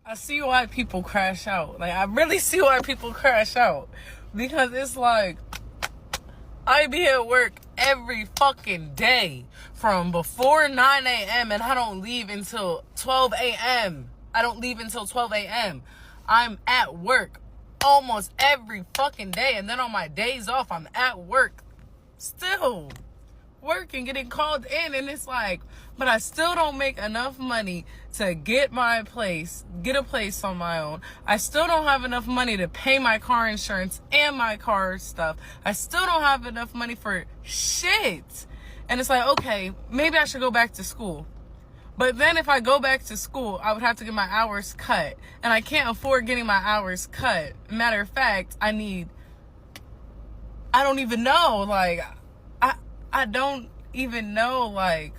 I see why people crash out. Like, I really see why people crash out. Because it's like, I be at work every fucking day from before 9 a.m. and I don't leave until 12 a.m. I don't leave until 12 a.m. I'm at work almost every fucking day. And then on my days off, I'm at work still working, getting called in. And it's like, but I still don't make enough money to get a place on my own. I still don't have enough money to pay my car insurance and my car stuff. I still don't have enough money for shit. And it's like, okay, maybe I should go back to school. But then if I go back to school, I would have to get my hours cut. And I can't afford getting my hours cut. Matter of fact, I don't even know, like, I don't even know, like,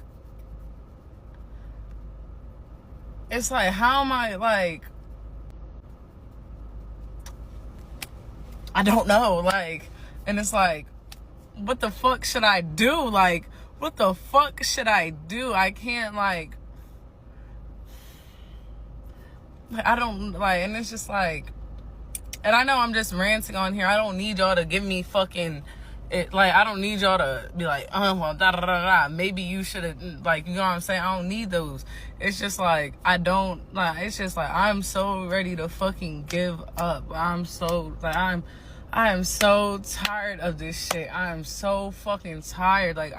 it's like, how am I, like, I don't know, like, and it's like, what the fuck should I do? Like, what the fuck should I do? I can't, like, I don't, like, and it's just like, and I know I'm just ranting on here. I don't need y'all to give me fucking, I don't need y'all to be like, well, da da da da. Maybe you should have, like, you know what I'm saying? I don't need those. It's just like, it's just like, I'm so ready to fucking give up. I am so tired of this shit. I am so fucking tired. Like,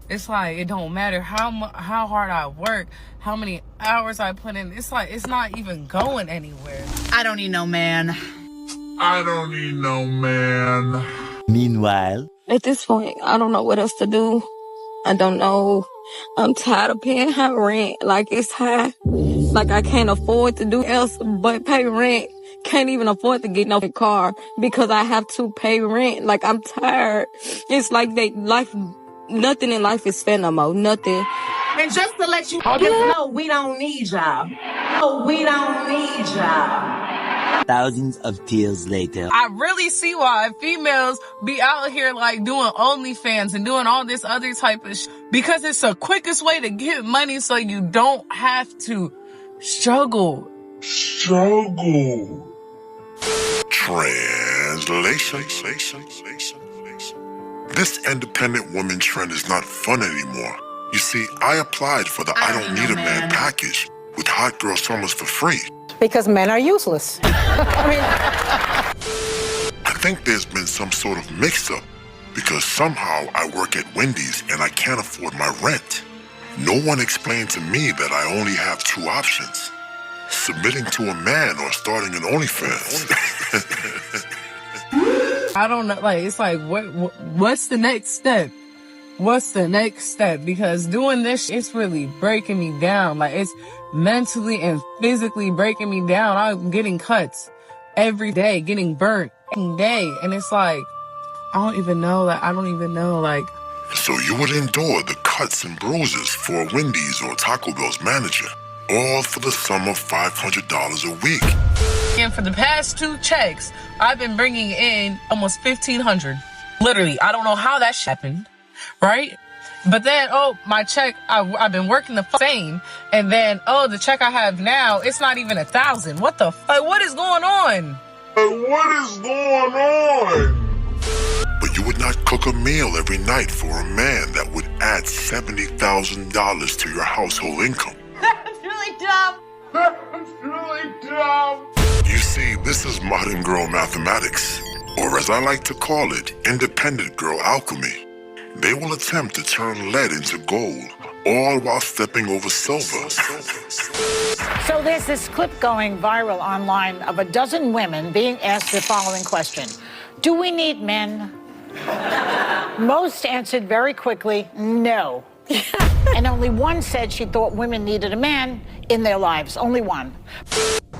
it's like, it don't matter how hard I work, how many hours I put in. It's like, it's not even going anywhere. I don't need no man. I don't need no man. Meanwhile, at this point, I don't know what else to do. I don't know. I'm tired of paying high rent. Like, it's high. Like, I can't afford to do else but pay rent. Can't even afford to get no car because I have to pay rent. Like, I'm tired. It's like nothing in life is fair no more. Nothing. And just to let you know, we don't need y'all. Oh, we don't need y'all. thousands of tears later. I really see why females be out here, like, doing OnlyFans and doing all this other type of because it's the quickest way to get money so you don't have to struggle. Translation. This independent woman trend is not fun anymore. You see, I applied for the I don't need a man package with Hot Girl Summers for free. Because men are useless. I think there's been some sort of mix-up because somehow I work at Wendy's and I can't afford my rent. No one explained to me that I only have two options: submitting to a man or starting an OnlyFans. I don't know, like, it's like, what's the next step? What's the next step? Because doing this, it's really breaking me down. Like, it's mentally and physically breaking me down. I'm getting cuts every day, getting burnt every day. And it's like, I don't even know, like. So you would endure the cuts and bruises for a Wendy's or Taco Bell's manager, all for the sum of $500 a week. And for the past 2 checks, I've been bringing in almost $1,500. Literally, I don't know how that happened, right? But then, my check, I've been working the same. And then, the check I have now, it's not even 1,000. What the fuck? What is going on? But you would not cook a meal every night for a man that would add $70,000 to your household income. That's really dumb. You see, this is modern girl mathematics, or as I like to call it, independent girl alchemy. They will attempt to turn lead into gold, all while stepping over silver. So there's this clip going viral online of a dozen women being asked the following question: do we need men? Most answered very quickly, no. And only one said she thought women needed a man in their lives. Only one.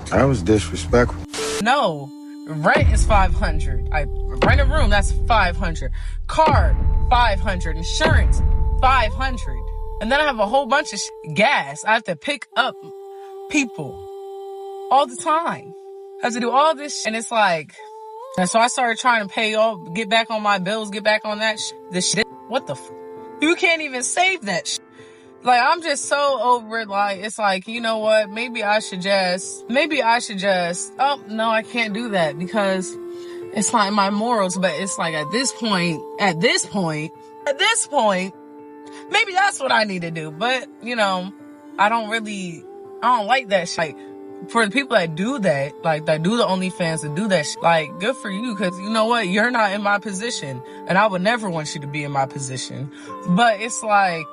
That was disrespectful. No, rent is $500. I rent a room, that's $500. Car, $500. Insurance, $500. And then I have a whole bunch of gas. I have to pick up people all the time. I have to do all this, and it's like, and so I started trying to get back on my bills, get back on that this shit. What the you can't even save that shit. Like, I'm just so over it. Like, it's like, you know what? Maybe I should just, oh, no, I can't do that because it's like my morals. But it's like at this point, maybe that's what I need to do. But, you know, I don't like that shit. Like, for the people that do that, like, that do the OnlyFans, that do that shit, like, good for you, because you know what? You're not in my position, and I would never want you to be in my position. But it's like,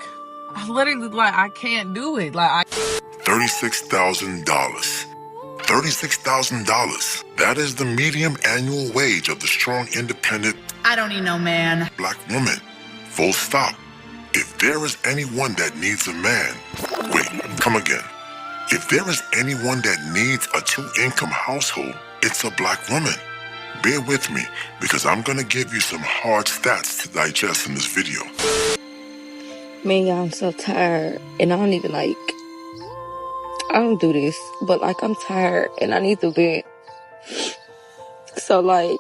I literally, like, I can't do it. Like, $36,000. $36,000. That is the median annual wage of the strong, independent, I don't need no man. black woman. Full stop. If there is anyone that needs a man, wait, come again. If there is anyone that needs a two-income household, it's a black woman. Bear with me, because I'm gonna give you some hard stats to digest in this video. Man, y'all, I'm so tired. And I don't even I don't do this, but like, I'm tired and I need to vent. So like,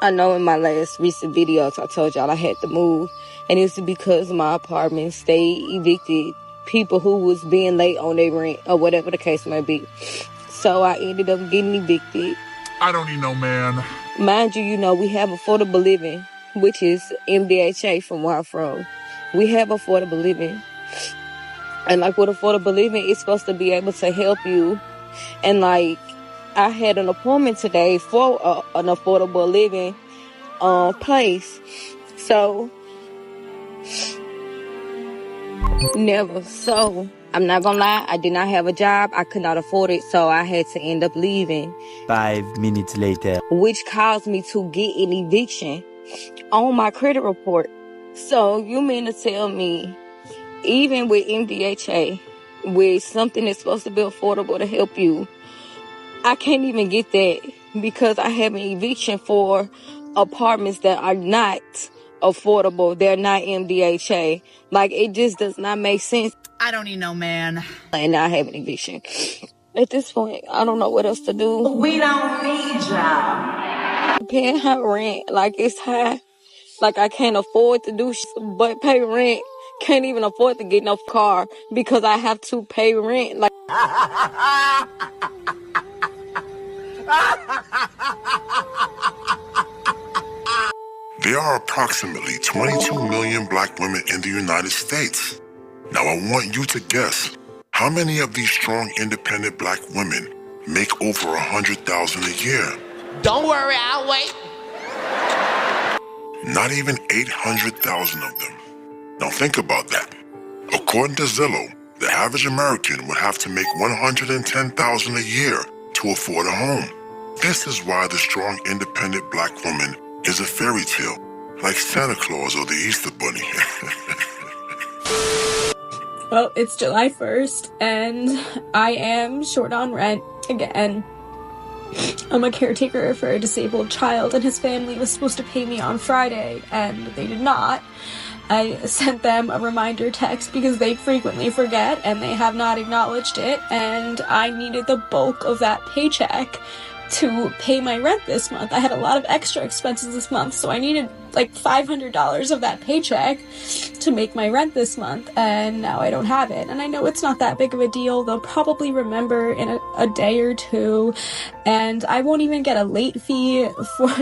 I know in my last recent videos, I told y'all I had to move. And it's because my apartment stayed evicted people who was being late on their rent or whatever the case may be. So I ended up getting evicted. I don't need no man. Mind you, you know, we have affordable living, which is MDHA from where I'm from. We have affordable living. And like with affordable living, it's supposed to be able to help you. And like, I had an appointment today for an affordable living place. So, never. So, I'm not gonna lie, I did not have a job. I could not afford it, so I had to end up leaving. 5 minutes later. Which caused me to get an eviction on my credit report. So, you mean to tell me, even with MDHA, with something that's supposed to be affordable to help you, I can't even get that because I have an eviction for apartments that are not affordable. They're not MDHA. Like, it just does not make sense. I don't need no man. And I have an eviction. At this point, I don't know what else to do. We don't need y'all. Paying high rent, like, it's high. Like, I can't afford to do but pay rent. Can't even afford to get no car because I have to pay rent. Like, There are approximately 22 million black women in the United States. Now I want you to guess, how many of these strong, independent black women make over $100,000 a year? Don't worry, I'll wait. Not even 800,000 of them. Now think about that. According to Zillow, the average American would have to make $110,000 a year to afford a home. This is why the strong, independent black woman is a fairy tale, like Santa Claus or the Easter Bunny. Well, it's July 1st, and I am short on rent again. I'm a caretaker for a disabled child, and his family was supposed to pay me on Friday, and they did not. I sent them a reminder text because they frequently forget, and they have not acknowledged it, and I needed the bulk of that paycheck to pay my rent this month. I had a lot of extra expenses this month, so I needed like $500 of that paycheck to make my rent this month, and now I don't have it. And I know it's not that big of a deal. They'll probably remember in a day or two, and I won't even get a late fee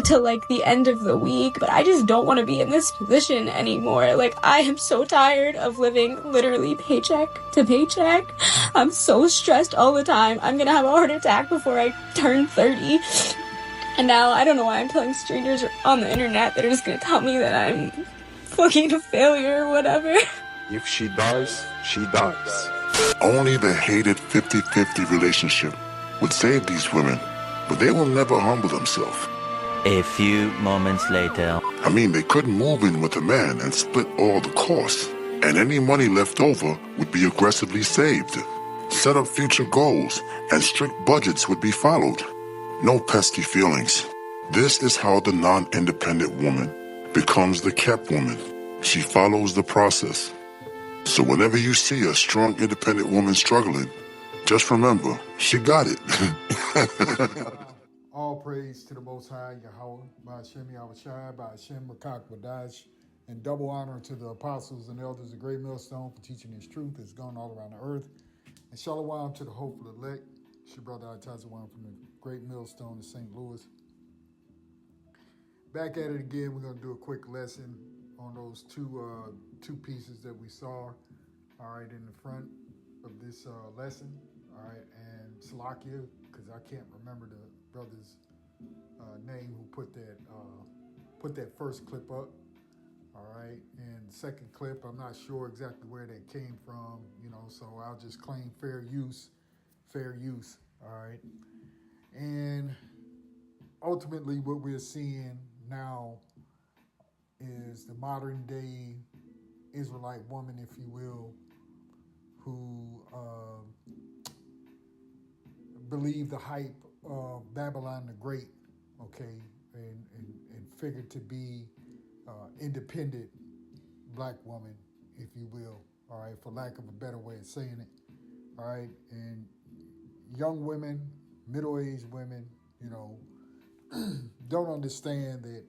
till like the end of the week. But I just don't want to be in this position anymore. Like, I am so tired of living literally paycheck to paycheck. I'm so stressed all the time. I'm gonna have a heart attack before I turn 30. And now I don't know why I'm telling strangers on the internet that are just gonna tell me that I'm fucking a failure or whatever. If she dies, she dies. Only the hated 50-50 relationship would save these women, but they will never humble themselves. A few moments later. I mean, they couldn't move in with a man and split all the costs, and any money left over would be aggressively saved. Set up future goals, and strict budgets would be followed. No pesky feelings. This is how the non-independent woman becomes the kept woman. She follows the process. So whenever you see a strong, independent woman struggling, just remember, she got it. All praise to the Most High, Yahweh, Ba'ashem Yahushai, Ba'ashem Rakak Wadash, And double honor to the apostles and elders of Great Millstone for teaching this truth that's gone all around the earth. And shalom to the hopeful elect. It's your brother Atazawan from the Great Millstone in St. Louis. Back at it again. We're going to do a quick lesson on those two pieces that we saw, all right, in the front of this lesson, all right, and Salakia, because I can't remember the brother's name who put that first clip up, all right, and the second clip, I'm not sure exactly where that came from, so I'll just claim fair use, all right, and ultimately what we're seeing now is the modern day Israelite woman, if you will, who believe the hype of Babylon the Great, okay, and figured to be independent black woman, if you will, all right, for lack of a better way of saying it, all right, and young women, middle-aged women, don't understand that,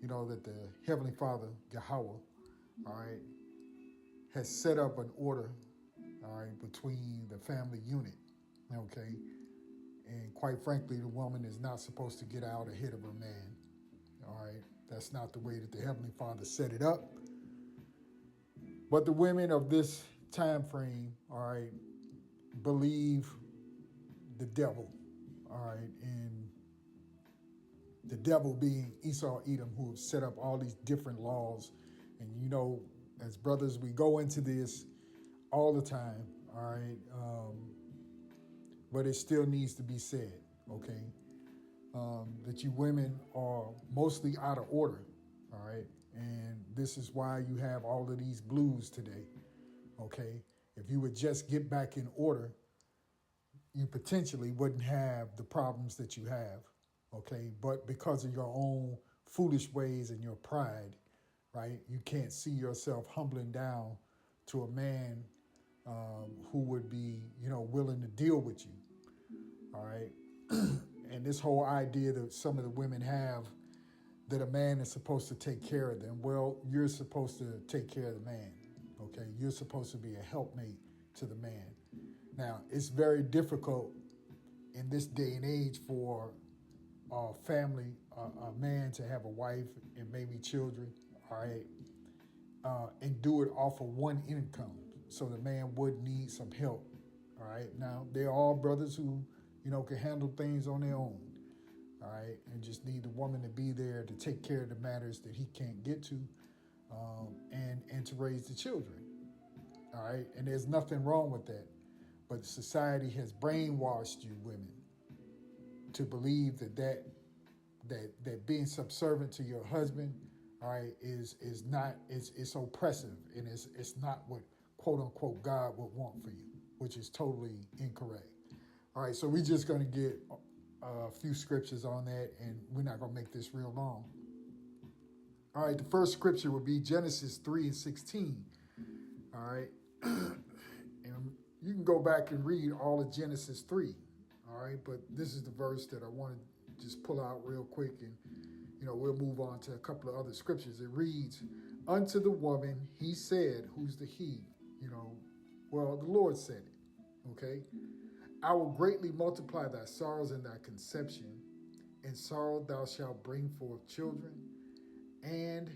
that the Heavenly Father, Yahweh, all right, has set up an order, all right, between the family unit, okay? And quite frankly, the woman is not supposed to get out ahead of her man, all right? That's not the way that the Heavenly Father set it up. But the women of this time frame, all right, believe the devil, all right, and the devil being Esau, Edom, who have set up all these different laws. And as brothers, we go into this all the time, all right? But it still needs to be said, okay? That you women are mostly out of order, all right? And this is why you have all of these blues today, okay? If you would just get back in order, you potentially wouldn't have the problems that you have, okay? But because of your own foolish ways and your pride, right, you can't see yourself humbling down to a man who would be, willing to deal with you, all right? And this whole idea that some of the women have that a man is supposed to take care of them. Well, you're supposed to take care of the man, okay? You're supposed to be a helpmate to the man. Now, it's very difficult in this day and age for a family, a man to have a wife and maybe children, all right, and do it off of one income. So the man would need some help, all right? Now, they're all brothers who, can handle things on their own, all right, and just need the woman to be there to take care of the matters that he can't get to, and to raise the children, all right? And there's nothing wrong with that. But society has brainwashed you women to believe that being subservient to your husband, all right, is oppressive, and it's not what quote unquote God would want for you, which is totally incorrect. All right, so we're just going to get a few scriptures on that, and we're not going to make this real long. All right, the first scripture will be Genesis 3:16. All right, and you can go back and read all of Genesis 3. All right, but this is the verse that I want to just pull out real quick, and we'll move on to a couple of other scriptures. It reads, "Unto the woman he said," who's the he? Well, the Lord said it, okay? "I will greatly multiply thy sorrows and thy conception. In sorrow thou shalt bring forth children, and,"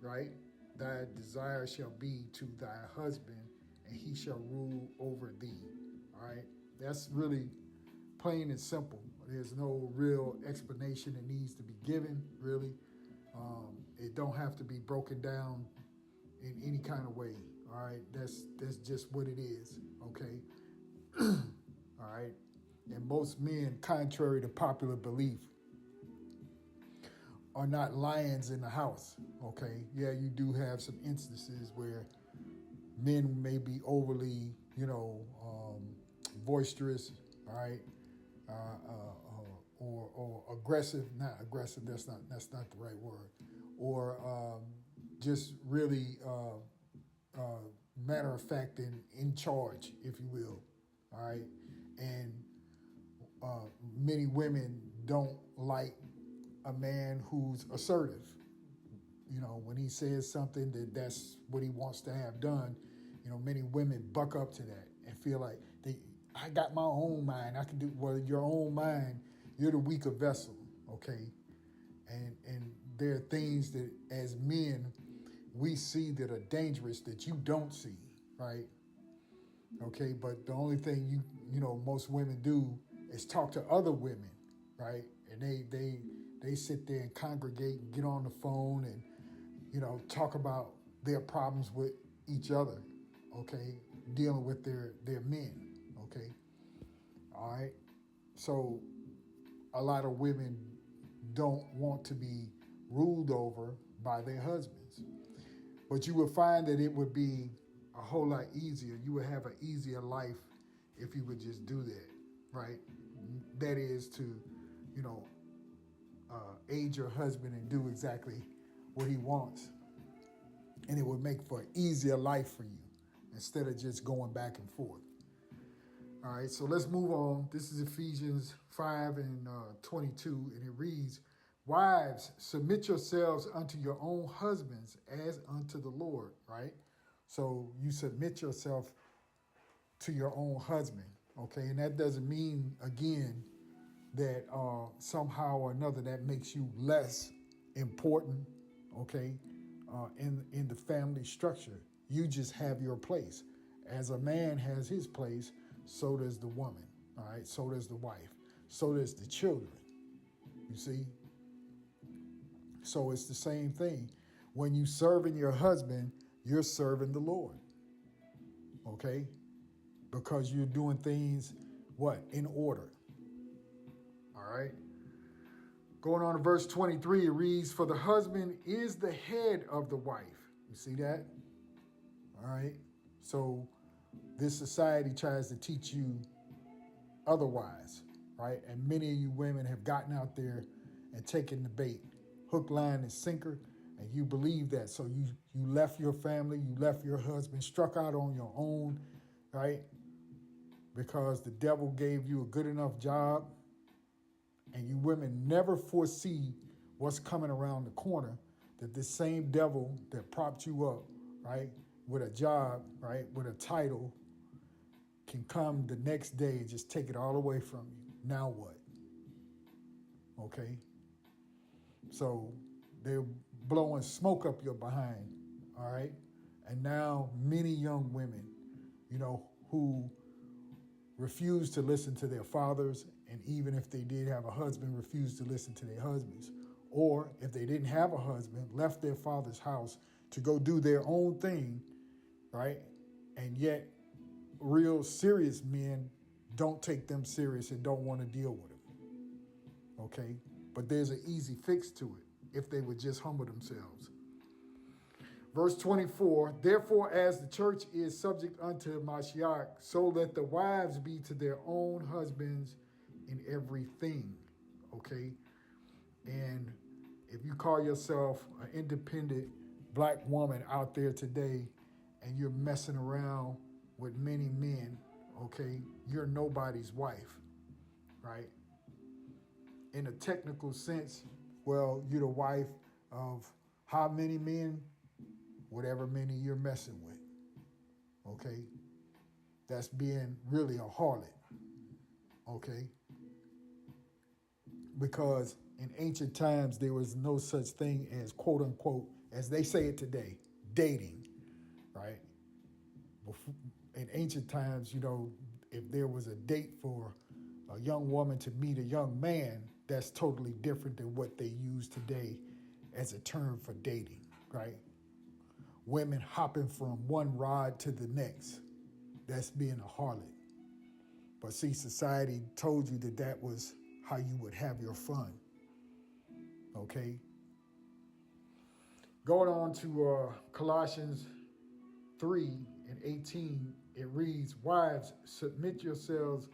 right, "thy desire shall be to thy husband, and he shall rule over thee." All right, that's really plain and simple. There's no real explanation that needs to be given, really. It don't have to be broken down in any kind of way. All right, that's just what it is, okay? All right, and most men, contrary to popular belief, are not lions in the house, okay? Yeah, you do have some instances where men may be overly, boisterous, all right, or aggressive. Not aggressive. That's not the right word. Or just really matter of fact and in charge, if you will, all right. And many women don't like a man who's assertive, when he says something that's what he wants to have done, many women buck up to that and feel like I got my own mind. I can do, well, your own mind, you're the weaker vessel, okay? And there are things that as men, we see that are dangerous that you don't see, right? Okay, but the only thing most women do is talk to other women, right? And they sit there and congregate and get on the phone and, talk about their problems with each other, okay? Dealing with their men, okay? All right? So a lot of women don't want to be ruled over by their husbands. But you would find that it would be a whole lot easier. You would have an easier life if you would just do that, right? That is to, aid your husband and do exactly what he wants. And it would make for an easier life for you instead of just going back and forth. All right, so let's move on. This is Ephesians 5 and 22, and it reads, "Wives, submit yourselves unto your own husbands as unto the Lord," right? So you submit yourself to your own husband, okay? And that doesn't mean, again, that somehow or another that makes you less important, okay, in the family structure. You just have your place. As a man has his place, so does the woman, all right? So does the wife. So does the children, you see? So it's the same thing. When you serving your husband, you're serving the Lord, okay? Because you're doing things, in order, all right? Going on to verse 23, it reads, "For the husband is the head of the wife." You see that? All right? So this society tries to teach you otherwise, right? And many of you women have gotten out there and taken the bait, hook, line, and sinker, and you believe that. So you left your family, you left your husband, struck out on your own, right? Because the devil gave you a good enough job, and you women never foresee what's coming around the corner, that this same devil that propped you up, right, with a job, right, with a title, can come the next day and just take it all away from you. Now what? Okay? So they're blowing smoke up your behind, all right? And now many young women, who refuse to listen to their fathers, and even if they did have a husband, refuse to listen to their husbands. Or if they didn't have a husband, left their father's house to go do their own thing, right? And yet real serious men don't take them serious and don't want to deal with them, okay? But there's an easy fix to it if they would just humble themselves. Verse 24, "Therefore, as the church is subject unto Mashiach, so let the wives be to their own husbands in everything," okay? And if you call yourself an independent black woman out there today and you're messing around with many men, okay, you're nobody's wife, right? In a technical sense, well, you're the wife of how many men? Whatever many you're messing with, okay? That's being really a harlot, okay? Because in ancient times, there was no such thing as, quote unquote, as they say it today, dating, right? In ancient times, if there was a date for a young woman to meet a young man, that's totally different than what they use today as a term for dating, right? Women hopping from one rod to the next. That's being a harlot. But see, society told you that was how you would have your fun. Okay? Going on to Colossians 3 and 18, it reads, "Wives, submit yourselves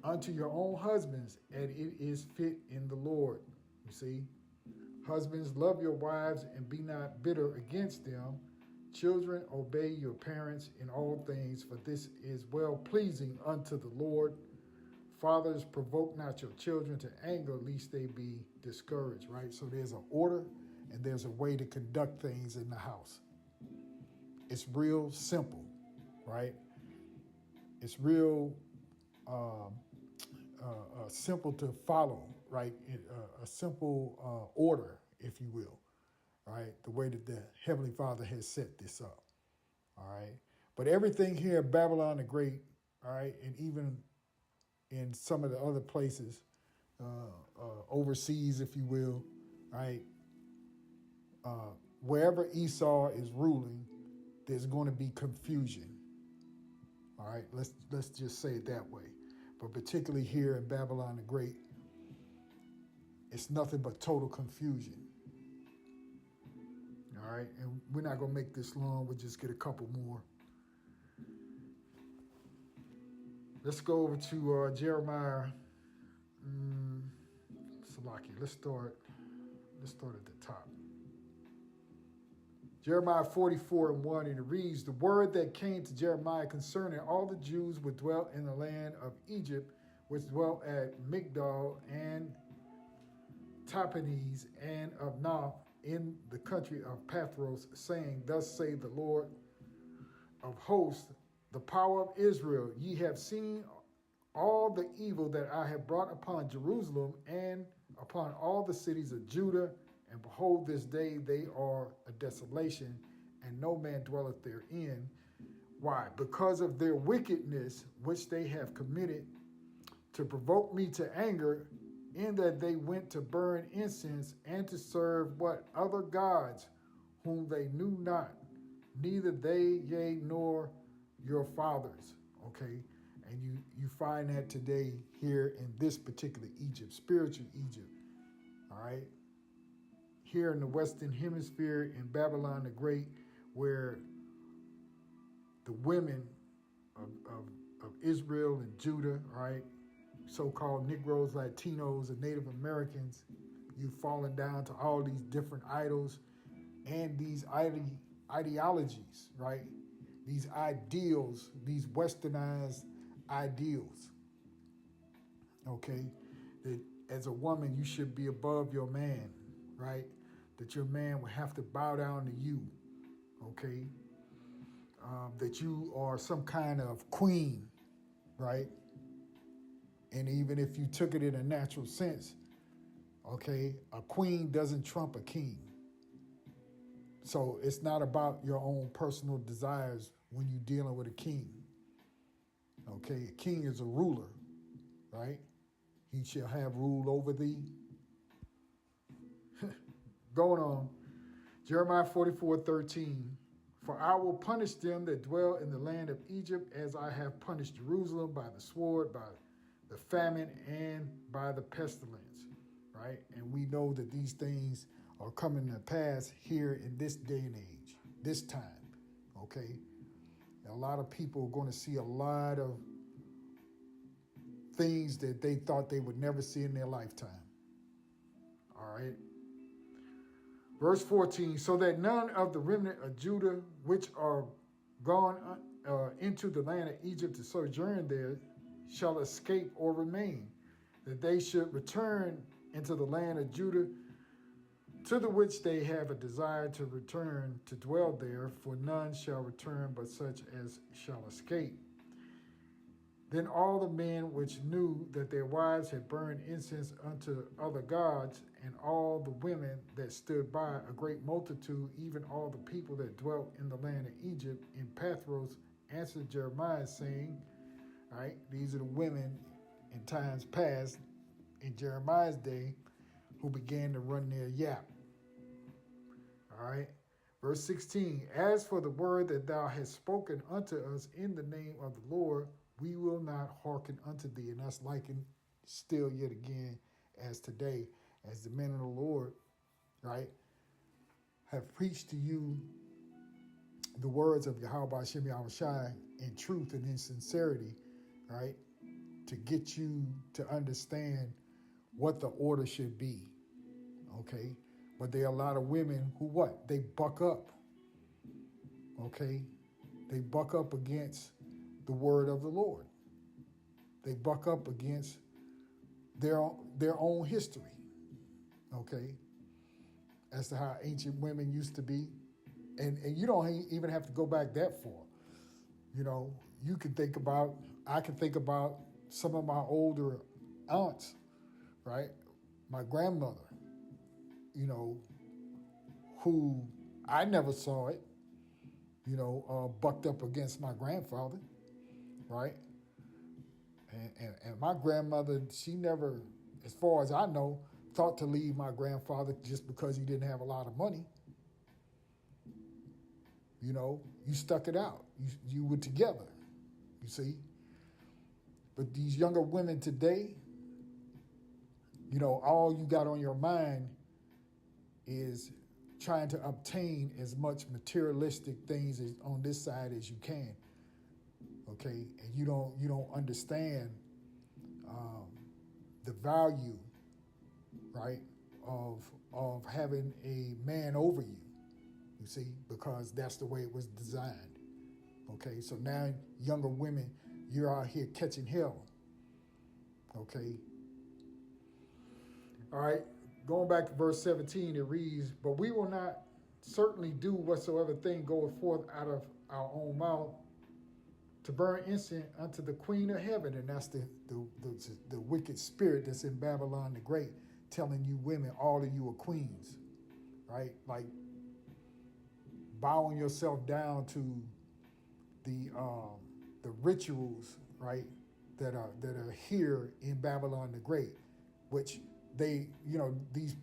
unto your own husbands, and it is fit in the Lord." You see? "Husbands, love your wives and be not bitter against them. Children, obey your parents in all things, for this is well-pleasing unto the Lord. Fathers, provoke not your children to anger, lest they be discouraged," right? So there's an order and there's a way to conduct things in the house. It's real simple, right? It's real simple to follow, right? A simple order, if you will, right? The way that the Heavenly Father has set this up, all right? But everything here in Babylon the Great, all right, and even in some of the other places, overseas, if you will, right? Wherever Esau is ruling, there's going to be confusion. All right, let's just say it that way. But particularly here in Babylon the Great, it's nothing but total confusion. All right, and we're not going to make this long. We'll just get a couple more. Let's go over to Jeremiah. Salaki. Let's start at the top. Jeremiah 44:1, and it reads, the word that came to Jeremiah concerning all the Jews which dwelt in the land of Egypt, which dwelt at Migdol and Tahpanhes and of Nob in the country of Pathros, saying, thus saith the Lord of hosts, the power of Israel, ye have seen all the evil that I have brought upon Jerusalem and upon all the cities of Judah, and behold, this day they are a desolation, and no man dwelleth therein. Why? Because of their wickedness, which they have committed, to provoke me to anger, in that they went to burn incense and to serve what? Other gods, whom they knew not, neither they, yea, nor your fathers. Okay? And you find that today here in this particular Egypt, spiritual Egypt. All right? Here in the Western Hemisphere, in Babylon the Great, where the women of Israel and Judah, right, so-called Negroes, Latinos, and Native Americans, you've fallen down to all these different idols and these ideologies, right? These ideals, these westernized ideals, okay? That as a woman, you should be above your man, right? That your man would have to bow down to you, okay? That you are some kind of queen, right? And even if you took it in a natural sense, okay, a queen doesn't trump a king. So it's not about your own personal desires when you're dealing with a king. Okay, a king is a ruler, right? He shall have rule over thee. Going on, Jeremiah 44:13. For I will punish them that dwell in the land of Egypt as I have punished Jerusalem by the sword, by the famine, and by the pestilence, right? And we know that these things are coming to pass here in this day and age, this time, okay? A lot of people are going to see a lot of things that they thought they would never see in their lifetime, all right? Verse 14, so that none of the remnant of Judah, which are gone into the land of Egypt to sojourn there, shall escape or remain, that they should return into the land of Judah, to the which they have a desire to return to dwell there, for none shall return but such as shall escape. Then all the men which knew that their wives had burned incense unto other gods, and all the women that stood by, a great multitude, even all the people that dwelt in the land of Egypt, in Pathros, answered Jeremiah, saying, all right, these are the women in times past, in Jeremiah's day, who began to run their yap. All right. Verse 16, as for the word that thou hast spoken unto us in the name of the Lord, we will not hearken unto thee. And that's likened still yet again as today, as the men of the Lord, right, have preached to you the words of Yahweh Hashem Yahushai in truth and in sincerity, right, to get you to understand what the order should be, okay? But there are a lot of women who what? They buck up, okay? They buck up against the word of the Lord. They buck up against their own history, okay? as to how ancient women used to be. And you don't even have to go back that far. You know, I can think about some of my older aunts, right? My grandmother, you know, who I never saw it, you know, bucked up against my grandfather, right? And my grandmother, she never, as far as I know, thought to leave my grandfather just because he didn't have a lot of money. You know, you stuck it out. You were together, you see. But these younger women today, you know, all you got on your mind is trying to obtain as much materialistic things on this side as you can. Okay, and you don't understand the value, right, of having a man over you. You see, because that's the way it was designed. Okay, so now younger women, you're out here catching hell. Okay. All right, going back to verse 17, it reads, "But we will not certainly do whatsoever thing goeth forth out of our own mouth to burn incense unto the Queen of Heaven." And that's the wicked spirit that's in Babylon the Great, telling you women, all of you are queens, right? Like bowing yourself down to the rituals, right, that are here in Babylon the Great, which they, you know, these,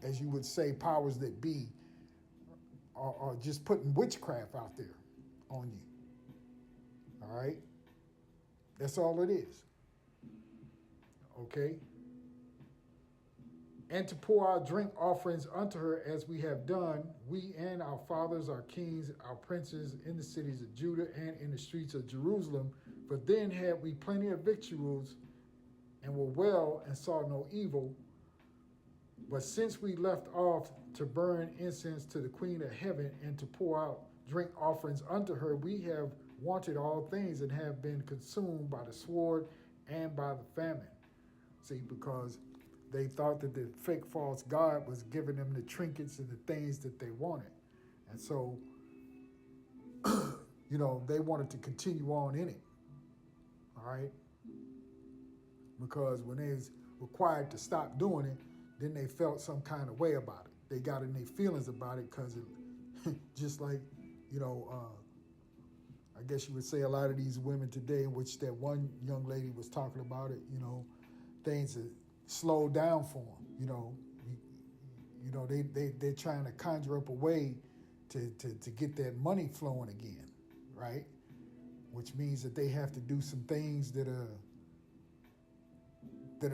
as you would say, powers that be, are just putting witchcraft out there on you. All right? That's all it is. Okay? "And to pour out drink offerings unto her as we have done, we and our fathers, our kings, our princes in the cities of Judah and in the streets of Jerusalem. For then had we plenty of victuals and were well and saw no evil. But since we left off to burn incense to the Queen of Heaven and to pour out drink offerings unto her, we have wanted all things and have been consumed by the sword and by the famine." See, because they thought that the fake false god was giving them the trinkets and the things that they wanted. And so, you know, they wanted to continue on in it. All right? Because when they was required to stop doing it, then they felt some kind of way about it. They got in their feelings about it because it, just like, you know, I guess you would say a lot of these women today, in which that one young lady was talking about it, you know, things that slowed down for them. You know, they're trying to conjure up a way to get that money flowing again, right? Which means that they have to do some things that are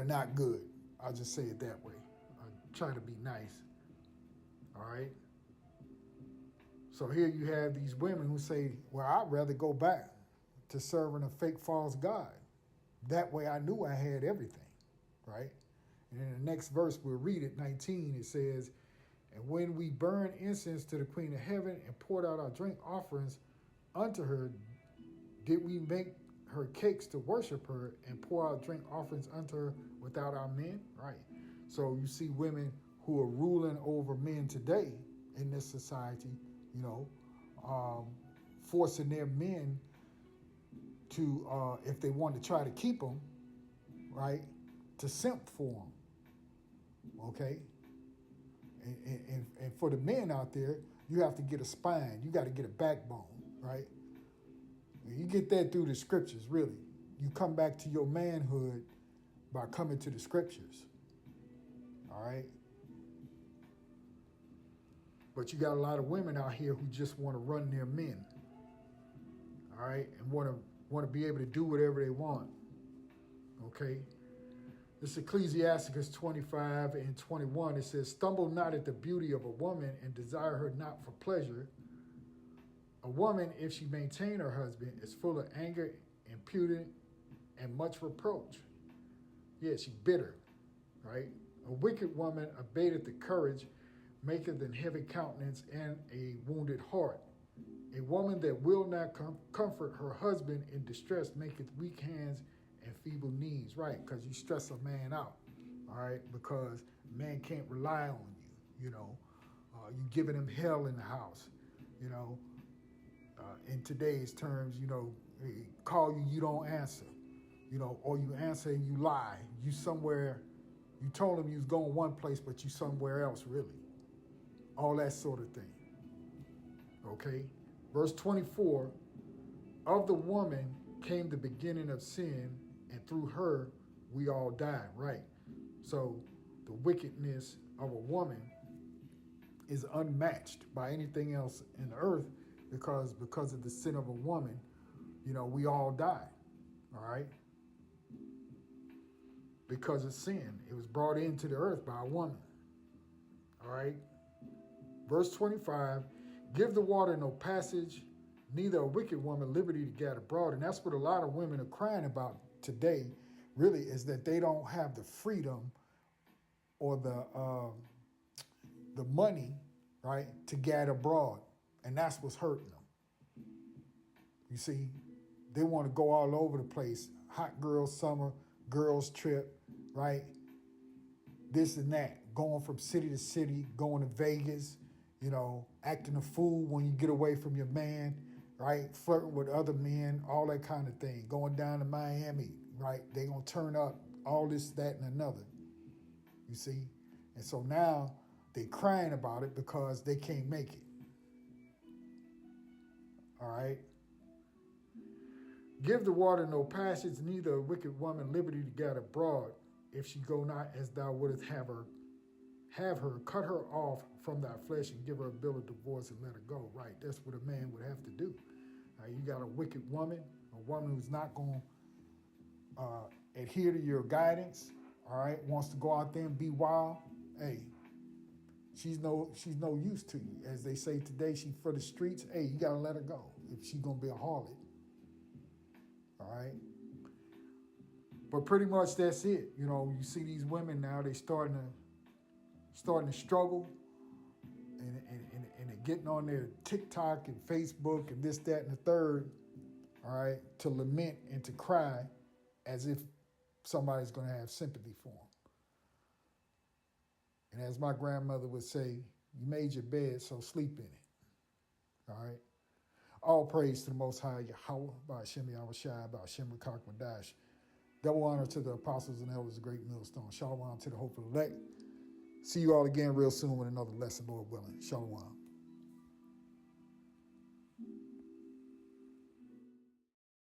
not good. I'll just say it that way. I try to be nice. All right. So here you have these women who say, "Well, I'd rather go back to serving a fake false god. That way I knew I had everything," right? And in the next verse, we'll read it, 19, it says, "And when we burned incense to the Queen of Heaven and poured out our drink offerings unto her, did we make her cakes to worship her and pour out drink offerings unto her without our men?" Right. So you see women who are ruling over men today in this society, you know, forcing their men to, if they want to try to keep them, right, to simp for them. Okay? And for the men out there, you have to get a spine. You got to get a backbone, right? You get that through the scriptures, really. You come back to your manhood by coming to the scriptures. All right? But you got a lot of women out here who just want to run their men. All right? And want to be able to do whatever they want. Okay? This is Ecclesiasticus 25 and 21. It says, "Stumble not at the beauty of a woman and desire her not for pleasure. A woman, if she maintain her husband, is full of anger, impudent, and much reproach." Yeah, she's bitter, right? "A wicked woman abateth the courage, maketh an heavy countenance and a wounded heart. A woman that will not comfort her husband in distress maketh weak hands and feeble knees," right? Because you stress a man out, all right? Because man can't rely on you, you know. You giving them hell in the house, you know. In today's terms, you know, call you, you don't answer, you know, or you answer and you lie. You somewhere, you told them you was going one place, but you somewhere else really. All that sort of thing. Okay? Verse 24, of the woman came the beginning of sin, and through her we all died, right? So the wickedness of a woman is unmatched by anything else in the earth because of the sin of a woman, you know, we all died, all right? Because of sin. It was brought into the earth by a woman, all right? Verse 25, give the water no passage, neither a wicked woman liberty to get abroad. And that's what a lot of women are crying about today, really, is that they don't have the freedom or the money, right, to get abroad. And that's what's hurting them. You see, they want to go all over the place. Hot girl summer, girls trip, right? This and that. Going from city to city, going to Vegas, you know, acting a fool when you get away from your man, right? Flirting with other men, all that kind of thing. Going down to Miami, right? They gonna turn up all this, that, and another. You see? And so now they crying about it because they can't make it. All right? Give the water no passage, neither a wicked woman liberty to get abroad, if she go not as thou wouldest have her, cut her off from thy flesh and give her a bill of divorce and let her go. Right, that's what a man would have to do. You got a wicked woman, a woman who's not going to adhere to your guidance, all right, wants to go out there and be wild. Hey, she's no use to you. As they say today, she for the streets. Hey, you got to let her go if she's going to be a harlot. All right? But pretty much that's it. You know, you see these women now, they starting to struggle and they're getting on their TikTok and Facebook and this, that, and the third, all right, to lament and to cry as if somebody's going to have sympathy for them. And as my grandmother would say, you made your bed, so sleep in it. All right? All praise to the Most High, Yahweh, Ba'ashem Yahushai, Ba'ashem Rakak Madash. Double honor to the apostles and elders of Great Millstone. Shalom to the hopeful elect. See you all again real soon with another lesson, Lord willing. Shalom.